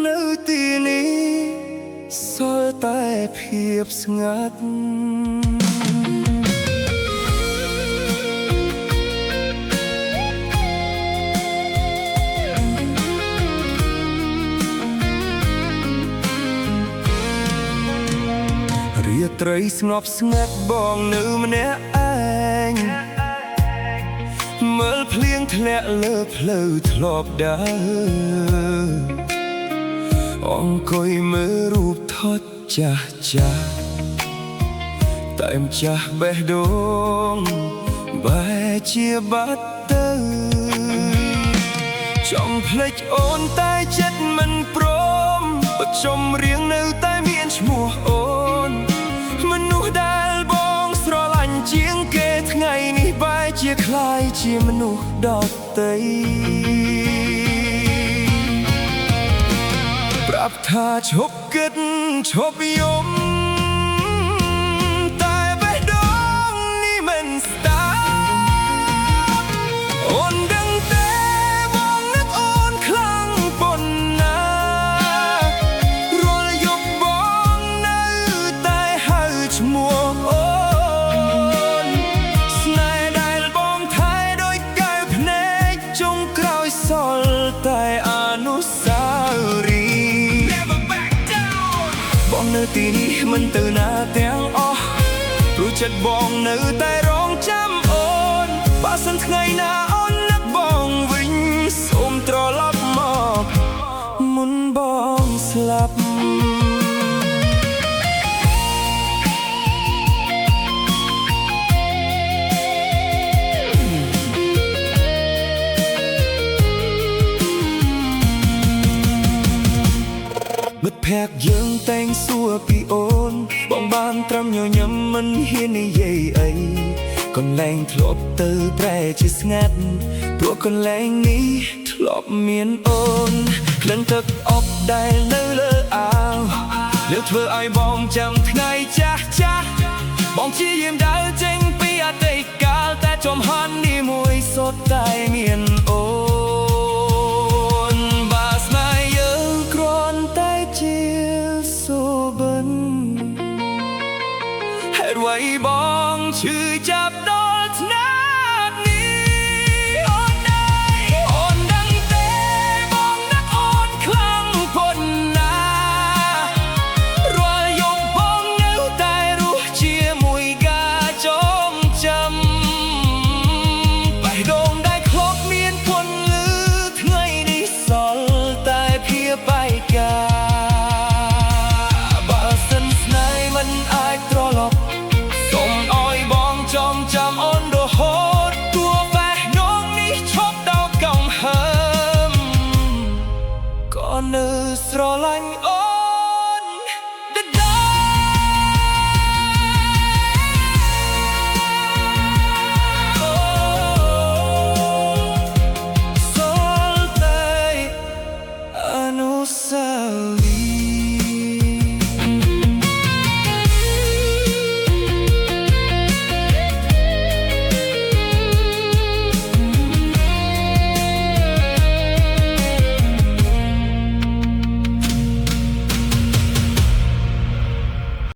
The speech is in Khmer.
នៅទីនេះសល់តែភាពស្ងាត់រាត្រីស្ងប់ស្ងាត់បងនៅម្នាក់ឯងមើលភ្លៀងធ្លាក់លើផ្លូវធ្លាប់ដើរអង្គុយមើលរូបថតចាស់ចាស់តែម្ចាស់បេះដូងបែរជាបាត់ទៅចង់ភ្លេចអូនតែចិត្តមិនព្រមបិទចម្រៀងនៅតែមានឈ្មោះអូនមនុស្សដែលបងស្រឡាញ់ជាងគេថ្ងៃនេះបែរជាคล้ายជាមនុស្សដទៃប្រាប់ថាឈប់គិតឈប់យំតែបេះដូងនេះមិនស្ដាប់អូនដឹងទេបងនឹកអូនខ្លាំងប៉ុណ្ណារាល់យប់បងនៅតែហៅឈ្មោះអូនស្នេហ៍ដែលបងថែដោយកែវភ្នែកចុងក្រោយសល់តែអនុស្សាវរីយ៍បងនៅទីនេះមិនទៅណាទាំងអស់ព្រោះចិត្តបងនៅតែរងចាំអូនបើសិនថ្ងៃណាអូននឹកបងវិញសូមត្រឡប់មកមុនបងស្លាប់មិត្តភក្តិយើងតែងសួរពីអូនបងបានត្រឹមញញឹមមិនហ៊ាននិយាយអីកន្លែងធ្លាប់ទៅប្រែជាស្ងាត់ព្រោះកន្លែងនេះធ្លាប់មានអូនក្លិនទឹកអប់ដែលនៅលើអាវលើធ្វើឲ្យបងចាំថ្ងៃចាស់ចាស់បងជាយាមដើរចេញពីអតីតកាលតែចំហននេះមួយសុទ្ធតែមានអូនបាស្នេហ៍យើងគ្រាន់តែជាសូបិនហេតុអ្វីបងឈឺចាប់ដល់ថ្នាក់នេះអូនដឹងទេបងនឹកអូនខ្លាំងប៉ុណ្ណារាល់យប់បងនៅតែរស់ជាមួយការចងចាំបេះដូងដែលធ្លាប់មានពន្លឺថ្ងៃនេះសល់តែភាពបែកការបើសិនស្នេហ៍មិនអាចត្រឡប់សូមឲ្យបងចងចាំអូនរហូតទោះបេះដូងនេះឈប់ដល់កំហើមក៏នៅស្រឡាញ់អូ